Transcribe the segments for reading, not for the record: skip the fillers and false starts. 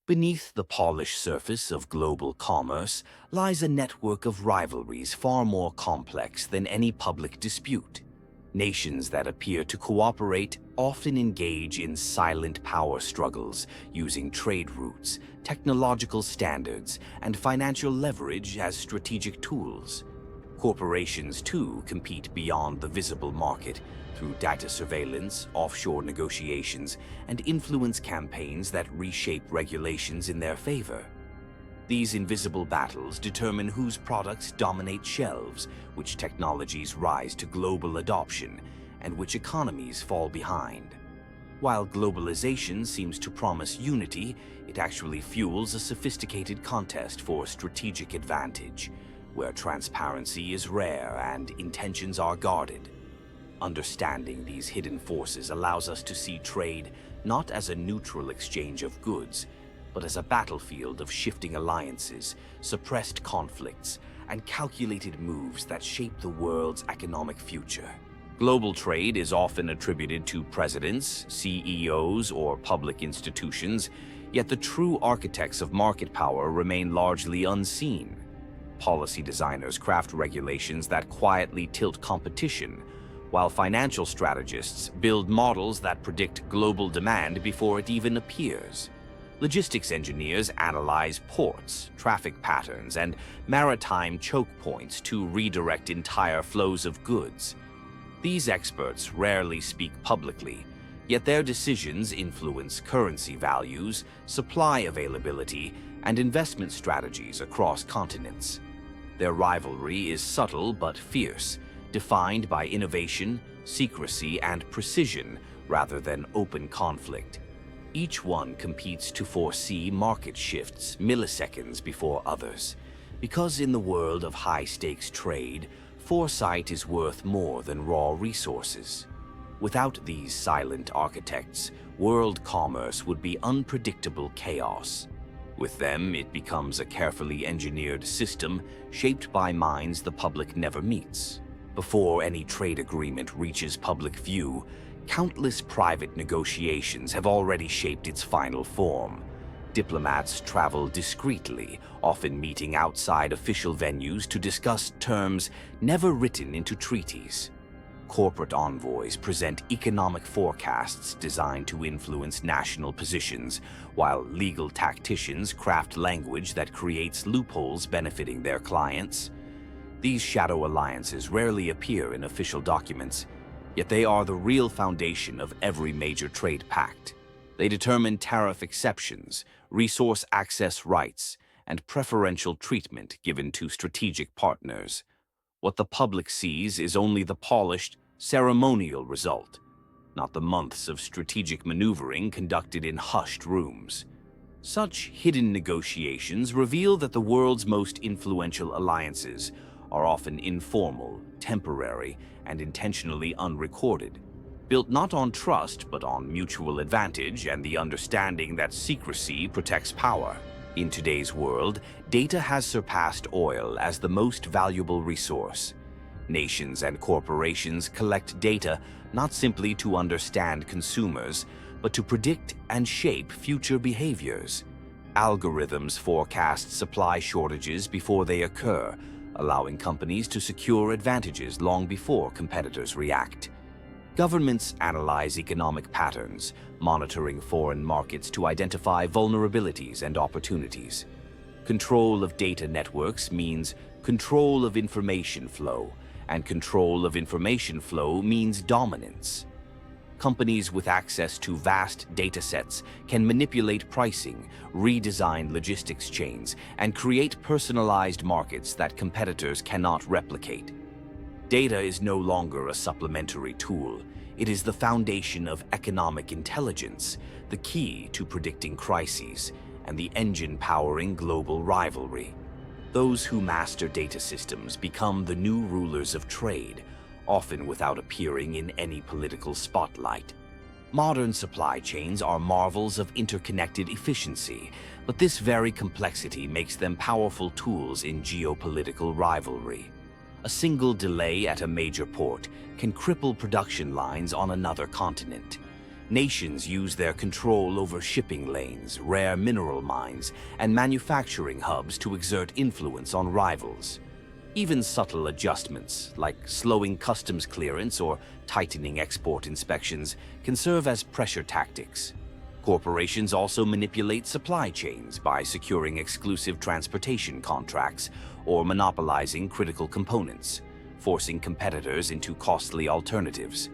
Beneath the polished surface of global commerce lies a network of rivalries far more complex than any public dispute. Nations that appear to cooperate often engage in silent power struggles, using trade routes, technological standards, and financial leverage as strategic tools. Corporations, too, compete beyond the visible market through data surveillance, offshore negotiations, and influence campaigns that reshape regulations in their favor. These invisible battles determine whose products dominate shelves, which technologies rise to global adoption, and which economies fall behind. While globalization seems to promise unity, it actually fuels a sophisticated contest for strategic advantage, where transparency is rare and intentions are guarded. Understanding these hidden forces allows us to see trade not as a neutral exchange of goods, but as a battlefield of shifting alliances, suppressed conflicts, and calculated moves that shape the world's economic future. Global trade is often attributed to presidents, CEOs, or public institutions, yet the true architects of market power remain largely unseen. Policy designers craft regulations that quietly tilt competition, while financial strategists build models that predict global demand before it even appears. Logistics engineers analyze ports, traffic patterns, and maritime choke points to redirect entire flows of goods. These experts rarely speak publicly, yet their decisions influence currency values, supply availability, and investment strategies across continents. Their rivalry is subtle but fierce, defined by innovation, secrecy, and precision rather than open conflict. Each one competes to foresee market shifts milliseconds before others, because in the world of high-stakes trade, foresight is worth more than raw resources. Without these silent architects, world commerce would be unpredictable chaos. With them, it becomes a carefully engineered system shaped by minds the public never meets. Before any trade agreement reaches public view, countless private negotiations have already shaped its final form. Diplomats travel discreetly, often meeting outside official venues to discuss terms never written into treaties. Corporate envoys present economic forecasts designed to influence national positions, while legal tacticians craft language that creates loopholes benefiting their clients. These shadow alliances rarely appear in official documents, yet they are the real foundation of every major trade pact. They determine tariff exceptions, resource access rights, and preferential treatment given to strategic partners. What the public sees is only the polished, ceremonial result, not the months of strategic maneuvering conducted in hushed rooms. Such hidden negotiations reveal that the world's most influential alliances are often informal, temporary, and intentionally unrecorded, built not on trust but on mutual advantage and the understanding that secrecy protects power. In today's world, data has surpassed oil as the most valuable resource. Nations and corporations collect data not simply to understand consumers, but to predict and shape future behaviors. Algorithms forecast supply shortages before they occur, allowing companies to secure advantages long before competitors react. Governments analyze economic patterns, monitoring foreign markets to identify vulnerabilities and opportunities. Control of data networks means control of information flow, and control of information flow means dominance. Companies with access to vast datasets can manipulate pricing, redesign logistics chains, and create personalized markets that competitors cannot replicate. Data is no longer a supplementary tool. It is the foundation of economic intelligence, the key to predicting crises, and the engine powering global rivalry. Those who master data systems become the new rulers of trade, often without appearing in any political spotlight. Modern supply chains are marvels of interconnected efficiency, but this very complexity makes them powerful tools in geopolitical rivalry. A single delay at a major port can cripple production lines on another continent. Nations use their control over shipping lanes, rare mineral mines, and manufacturing hubs to exert influence on rivals. Even subtle adjustments, like slowing customs clearance or tightening export inspections, can serve as pressure tactics. Corporations also manipulate supply chains by securing exclusive transportation contracts or monopolizing critical components, forcing competitors into costly alternatives.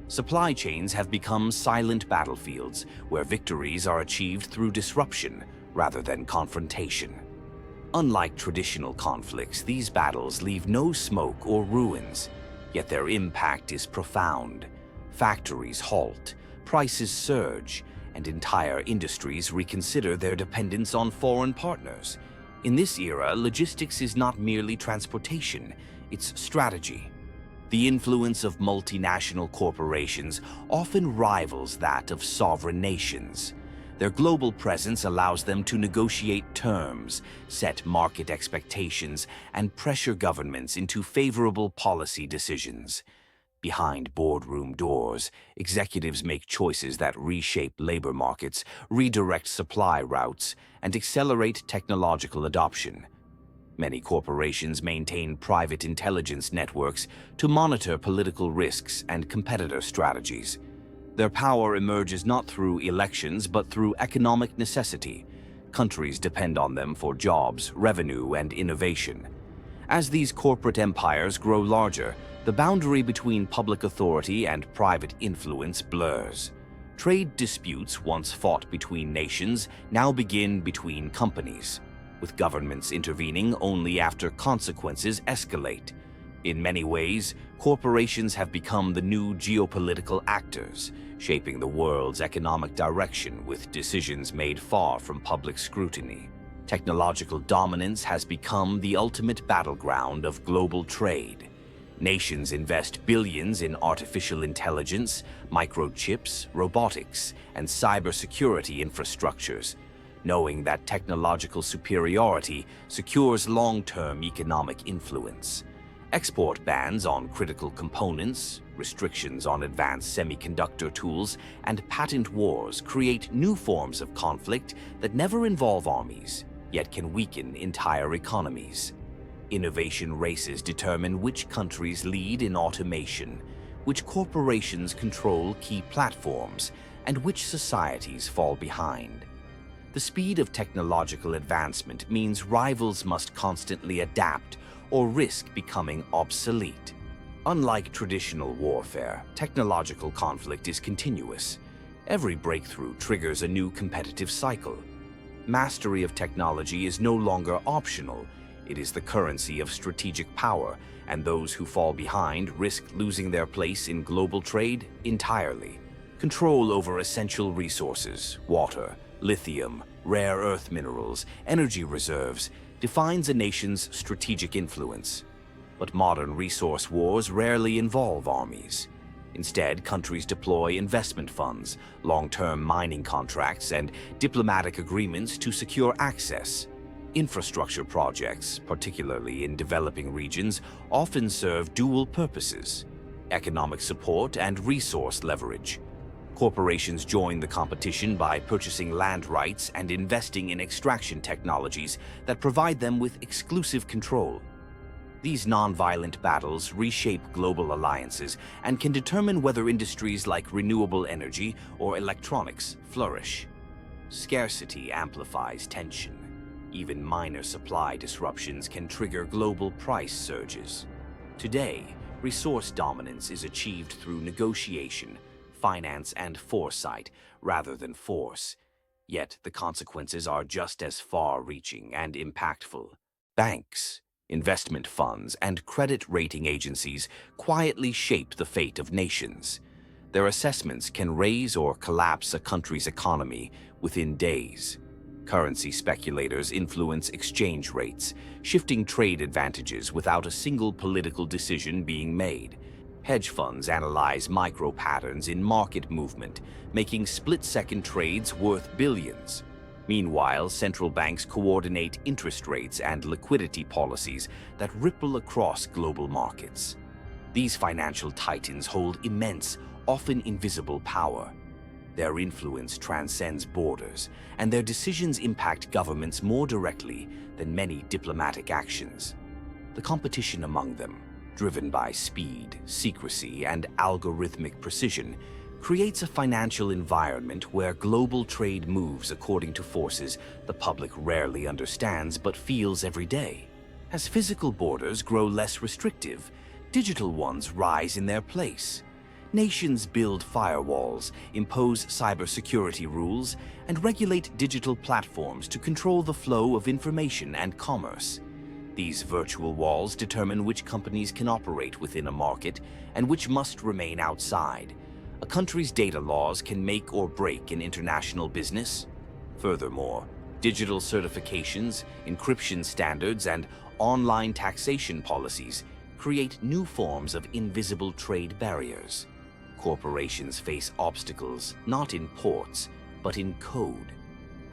Supply chains have become silent battlefields where victories are achieved through disruption rather than confrontation. Unlike traditional conflicts, these battles leave no smoke or ruins, yet their impact is profound. Factories halt, prices surge, and entire industries reconsider their dependence on foreign partners. In this era, logistics is not merely transportation, it's strategy. The influence of multinational corporations often rivals that of sovereign nations. Their global presence allows them to negotiate terms, set market expectations, and pressure governments into favorable policy decisions. Behind boardroom doors, executives make choices that reshape labor markets, redirect supply routes, and accelerate technological adoption. Many corporations maintain private intelligence networks to monitor political risks and competitor strategies. Their power emerges not through elections but through economic necessity. Countries depend on them for jobs, revenue, and innovation. As these corporate empires grow larger, the boundary between public authority and private influence blurs. Trade disputes once fought between nations now begin between companies, with governments intervening only after consequences escalate. In many ways, corporations have become the new geopolitical actors, shaping the world's economic direction with decisions made far from public scrutiny. Technological dominance has become the ultimate battleground of global trade. Nations invest billions in artificial intelligence, microchips, robotics, and cybersecurity infrastructures, knowing that technological superiority secures long-term economic influence. Export bans on critical components, restrictions on advanced semiconductor tools, and patent wars create new forms of conflict that never involve armies, yet can weaken entire economies. Innovation races determine which countries lead in automation, which corporations control key platforms, and which societies fall behind. The speed of technological advancement means rivals must constantly adapt or risk becoming obsolete. Unlike traditional warfare, technological conflict is continuous. Every breakthrough triggers a new competitive cycle. Mastery of technology is no longer optional. It is the currency of strategic power, and those who fall behind risk losing their place in global trade entirely. Control over essential resources, water, lithium, rare earth minerals, energy reserves, defines a nation's strategic influence. But modern resource wars rarely involve armies. Instead, countries deploy investment funds, long-term mining contracts, and diplomatic agreements to secure access. Infrastructure projects, particularly in developing regions, often serve dual purposes: economic support and resource leverage. Corporations join the competition by purchasing land rights and investing in extraction technologies that provide them with exclusive control. These non-violent battles reshape global alliances and can determine whether industries like renewable energy or electronics flourish. Scarcity amplifies tension. Even minor supply disruptions can trigger global price surges. Today, resource dominance is achieved through negotiation, finance, and foresight rather than force. Yet the consequences are just as far-reaching and impactful. Banks, investment funds, and credit rating agencies quietly shape the fate of nations. Their assessments can raise or collapse a country's economy within days. Currency speculators influence exchange rates, shifting trade advantages without a single political decision being made. Hedge funds analyze micro-patterns in market movement, making split-second trades worth billions. Meanwhile, central banks coordinate interest rates and liquidity policies that ripple across global markets. These financial titans hold immense, often invisible power. Their influence transcends borders, and their decisions impact governments more directly than many diplomatic actions. The competition among them, driven by speed, secrecy, and algorithmic precision, creates a financial environment where global trade moves according to forces the public rarely understands but feels every day. As physical borders grow less restrictive, digital ones rise in their place. Nations build firewalls, impose cybersecurity rules, and regulate digital platforms to control the flow of information and commerce. These virtual walls determine which companies can operate within a market and which must remain outside. A country's data laws can make or break an international business. Furthermore, digital certifications, encryption standards, and online taxation policies create new forms of invisible trade barriers. Corporations face obstacles not in ports, but in code.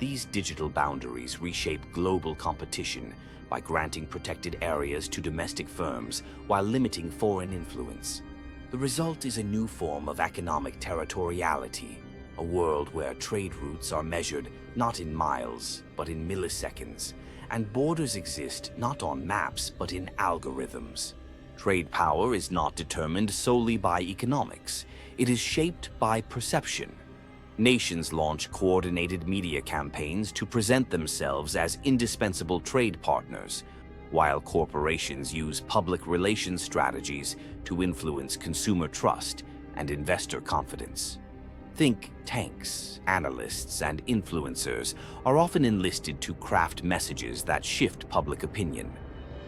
These digital boundaries reshape global competition by granting protected areas to domestic firms while limiting foreign influence. The result is a new form of economic territoriality, a world where trade routes are measured not in miles, but in milliseconds, and borders exist not on maps, but in algorithms. Trade power is not determined solely by economics. It is shaped by perception. Nations launch coordinated media campaigns to present themselves as indispensable trade partners, while corporations use public relations strategies to influence consumer trust and investor confidence. Think tanks, analysts, and influencers are often enlisted to craft messages that shift public opinion.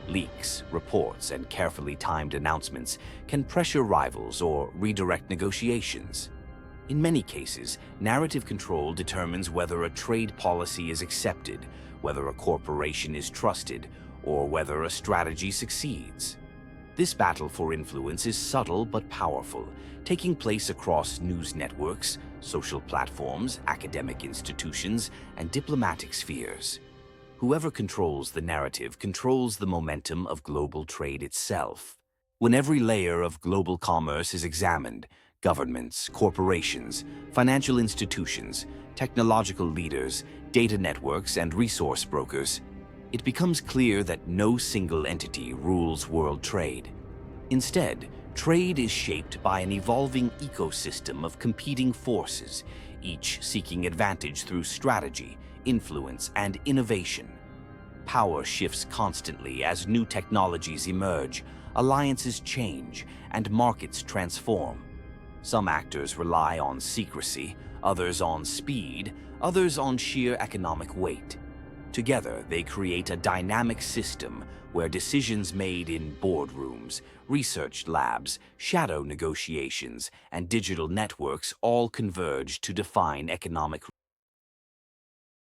Leaks, reports, and carefully timed announcements can pressure rivals or redirect negotiations. In many cases, narrative control determines whether a trade policy is accepted, whether a corporation is trusted, or whether a strategy succeeds. This battle for influence is subtle but powerful, taking place across news networks, social platforms, academic institutions, and diplomatic spheres. Whoever controls the narrative controls the momentum of global trade itself. When every layer of global commerce is examined, governments, corporations, financial institutions, technological leaders, data networks, and resource brokers, it becomes clear that no single entity rules world trade. Instead, trade is shaped by an evolving ecosystem of competing forces, each seeking advantage through strategy, influence, and innovation. Power shifts constantly as new technologies emerge, alliances change, and markets transform. Some actors rely on secrecy, others on speed, others on sheer economic weight. Together, they create a dynamic system where decisions made in boardrooms, research labs, shadow negotiations, and digital networks all converge to define economic